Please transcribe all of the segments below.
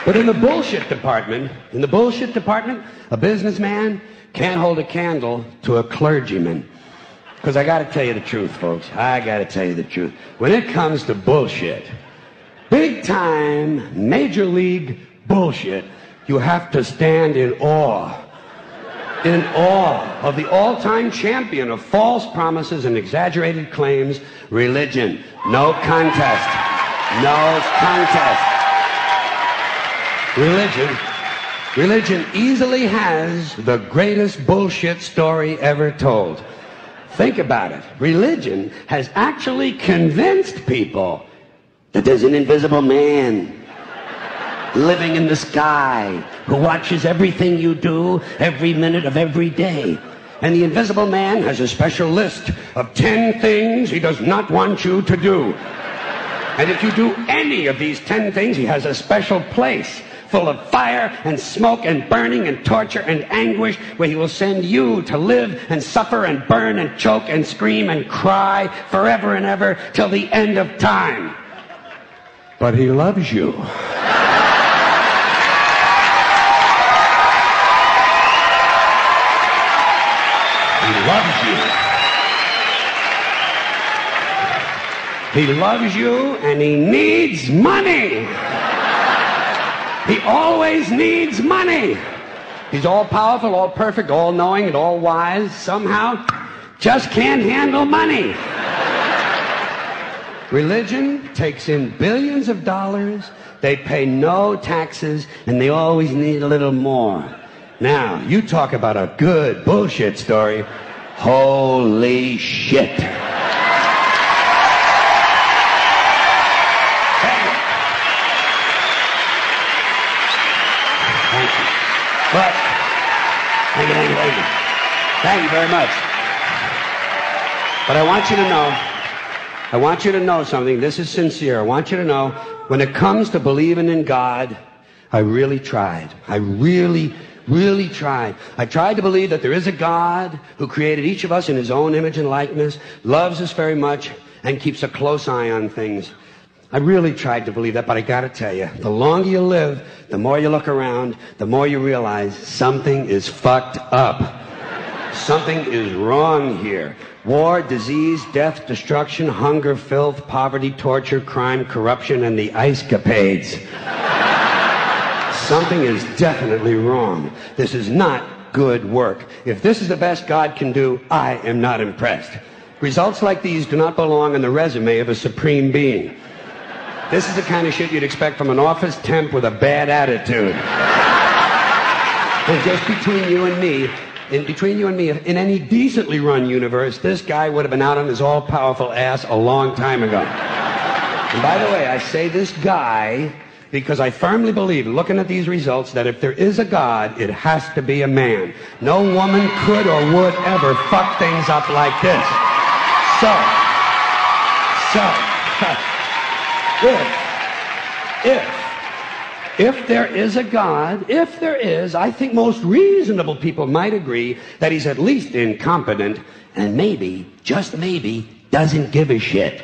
But in the bullshit department, a businessman can't hold a candle to a clergyman. Because I got to tell you the truth, folks. I got to tell you the truth. When it comes to bullshit, big time, major league bullshit, you have to stand in awe of the all-time champion of false promises and exaggerated claims, religion. No contest. No contest. Religion easily has the greatest bullshit story ever told. Think about it. Religion has actually convinced people that there's an invisible man living in the sky who watches everything you do every minute of every day. And the invisible man has a special list of 10 things he does not want you to do. And if you do any of these 10 things, he has a special place full of fire and smoke and burning and torture and anguish where he will send you to live and suffer and burn and choke and scream and cry forever and ever till the end of time. But he loves you. He loves you. He loves you and he needs money. He always needs money. He's all powerful, all perfect, all knowing, and all wise. Somehow, just can't handle money. Religion takes in billions of dollars. They pay no taxes, and they always need a little more. Now, you talk about a good bullshit story. Holy shit. But, thank you very much. But I want you to know something. This is sincere. I want you to know, when it comes to believing in God, I really tried. I really tried. I tried to believe that there is a God who created each of us in his own image and likeness, loves us very much, and keeps a close eye on things. I really tried to believe that, but I gotta tell you, the longer you live, the more you look around, the more you realize something is fucked up. Something is wrong here. War, disease, death, destruction, hunger, filth, poverty, torture, crime, corruption, and the ice-capades. Something is definitely wrong. This is not good work. If this is the best God can do, I am not impressed. Results like these do not belong on the resume of a supreme being. This is the kind of shit you'd expect from an office temp with a bad attitude. And just between you and me, in any decently run universe, this guy would have been out on his all-powerful ass a long time ago. And by the way, I say this guy because I firmly believe, looking at these results, that if there is a God, it has to be a man. No woman could or would ever fuck things up like this. If there is a God, I think most reasonable people might agree that he's at least incompetent and maybe, just maybe, doesn't give a shit.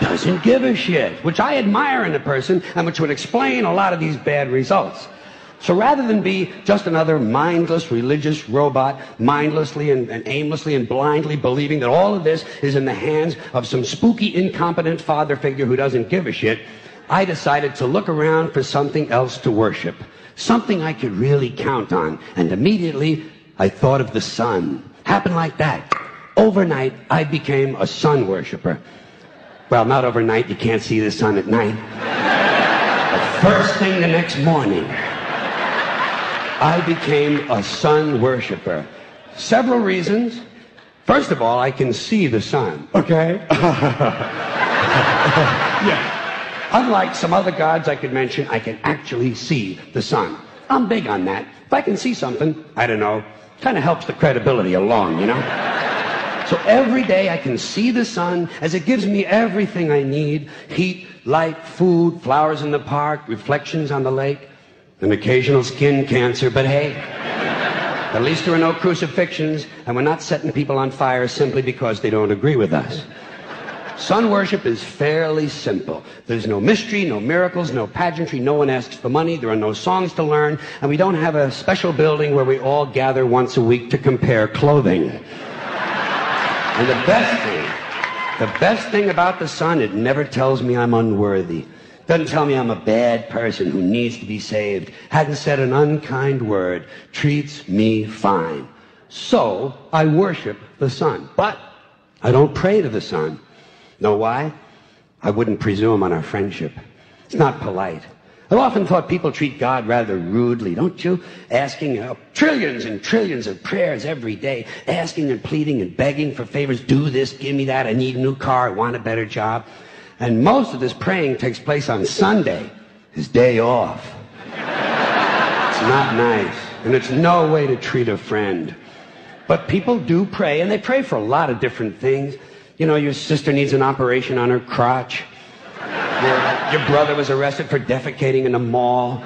Doesn't give a shit, which I admire in a person and which would explain a lot of these bad results. So rather than be just another mindless religious robot, mindlessly and aimlessly and blindly believing that all of this is in the hands of some spooky, incompetent father figure who doesn't give a shit, I decided to look around for something else to worship, something I could really count on. And immediately, I thought of the sun. Happened like that. Overnight, I became a sun worshiper. Well, not overnight. You can't see the sun at night. But first thing the next morning, I became a sun worshiper. Several reasons. First of all, I can see the sun. Okay? Yeah. Unlike some other gods I could mention, I can actually see the sun. I'm big on that. If I can see something, I don't know, kind of helps the credibility along, you know? So every day I can see the sun as it gives me everything I need. Heat, light, food, flowers in the park, reflections on the lake, an occasional skin cancer, but hey, at least there are no crucifixions, and we're not setting people on fire simply because they don't agree with us. Sun worship is fairly simple. There's no mystery, no miracles, no pageantry, no one asks for money, there are no songs to learn, and we don't have a special building where we all gather once a week to compare clothing. And the best thing about the sun, it never tells me I'm unworthy. Doesn't tell me I'm a bad person who needs to be saved. Hadn't said an unkind word. Treats me fine. So I worship the sun. But I don't pray to the sun. Know why? I wouldn't presume on our friendship. It's not polite. I've often thought people treat God rather rudely, don't you? Asking trillions and trillions of prayers every day, asking and pleading and begging for favors. Do this, give me that, I need a new car, I want a better job. And most of this praying takes place on Sunday, his day off. It's not nice, and it's no way to treat a friend. But people do pray, and they pray for a lot of different things. You know, your sister needs an operation on her crotch. Your brother was arrested for defecating in a mall.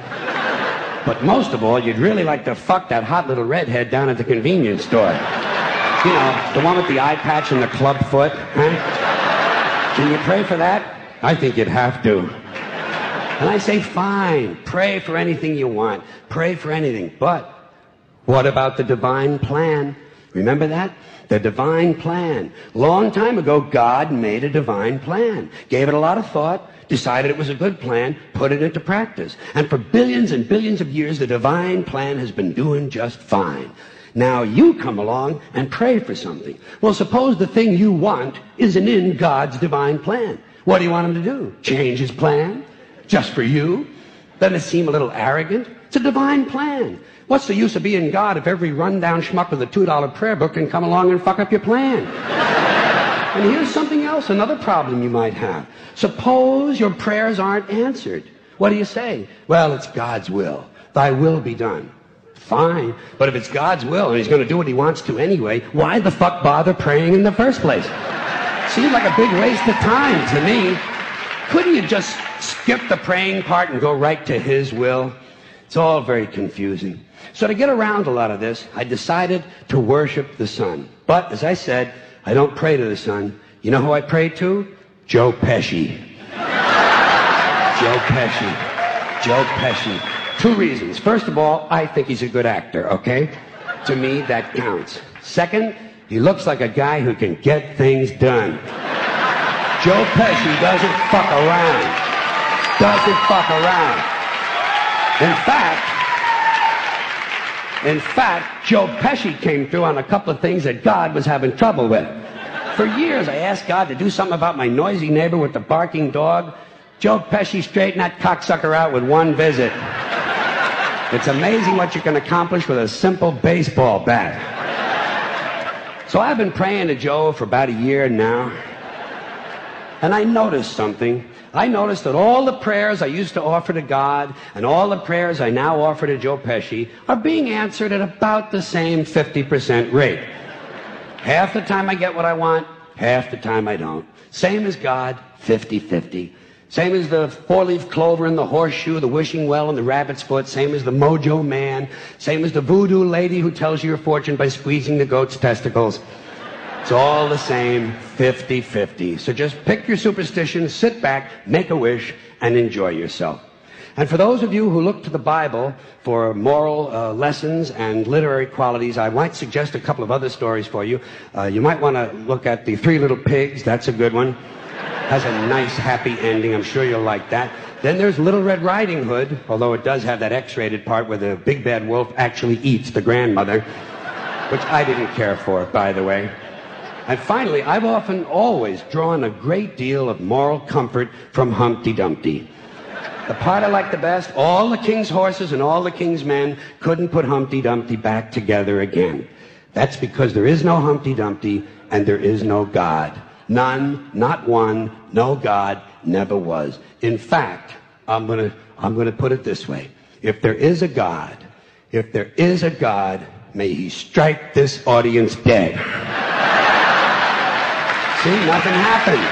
But most of all, you'd really like to fuck that hot little redhead down at the convenience store. You know, the one with the eye patch and the club foot. Huh? Can you pray for that? I think you'd have to. And I say, fine, pray for anything you want. Pray for anything. But what about the divine plan? Remember that? The divine plan. Long time ago, God made a divine plan. Gave it a lot of thought, decided it was a good plan, put it into practice. And for billions and billions of years, the divine plan has been doing just fine. Now you come along and pray for something. Well, suppose the thing you want isn't in God's divine plan. What do you want him to do? Change his plan? Just for you? Doesn't it seem a little arrogant? It's a divine plan. What's the use of being God if every rundown schmuck with a $2 prayer book can come along and fuck up your plan? And here's something else, another problem you might have. Suppose your prayers aren't answered. What do you say? Well, it's God's will. Thy will be done. Fine. But if it's God's will and he's going to do what he wants to anyway, why the fuck bother praying in the first place? Seems like a big waste of time to me. Couldn't you just skip the praying part and go right to his will? It's all very confusing. So to get around a lot of this, I decided to worship the sun. But, as I said, I don't pray to the sun. You know who I pray to? Joe Pesci. Joe Pesci. Joe Pesci. Two reasons. First of all, I think he's a good actor, okay? To me, that counts. Second, he looks like a guy who can get things done. Joe Pesci doesn't fuck around. Doesn't fuck around. In fact, Joe Pesci came through on a couple of things that God was having trouble with. For years, I asked God to do something about my noisy neighbor with the barking dog. Joe Pesci straightened that cocksucker out with one visit. It's amazing what you can accomplish with a simple baseball bat. So I've been praying to Joe for about a year now, and I noticed something. I noticed that all the prayers I used to offer to God and all the prayers I now offer to Joe Pesci are being answered at about the same 50% rate. Half the time I get what I want, half the time I don't. Same as God, 50-50. Same as the four-leaf clover and the horseshoe, the wishing well and the rabbit's foot. Same as the mojo man. Same as the voodoo lady who tells you your fortune by squeezing the goat's testicles. It's all the same, 50-50. So just pick your superstition, sit back, make a wish, and enjoy yourself. And for those of you who look to the Bible for moral lessons and literary qualities, I might suggest a couple of other stories for you. You might want to look at The Three Little Pigs. That's a good one. Has a nice, happy ending. I'm sure you'll like that. Then there's Little Red Riding Hood, although it does have that X-rated part where the big bad wolf actually eats the grandmother, which I didn't care for, by the way. And finally, I've often always drawn a great deal of moral comfort from Humpty Dumpty. The part I like the best, all the king's horses and all the king's men couldn't put Humpty Dumpty back together again. That's because there is no Humpty Dumpty and there is no God. None, not one, no God, never was. In fact, I'm gonna put it this way. If there is a God, may he strike this audience dead. See, nothing happened.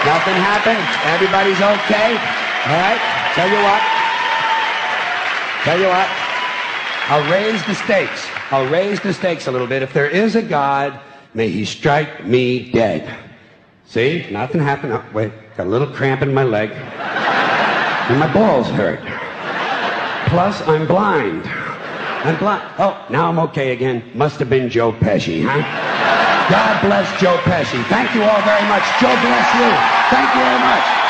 Nothing happened. Everybody's okay. All right? Tell you what. I'll raise the stakes. I'll raise the stakes a little bit. If there is a God, may he strike me dead. See? Nothing happened. Oh, wait, got a little cramp in my leg. And my balls hurt. Plus, I'm blind. I'm blind. Oh, now I'm okay again. Must have been Joe Pesci, huh? God bless Joe Pesci. Thank you all very much. Joe bless you. Thank you very much.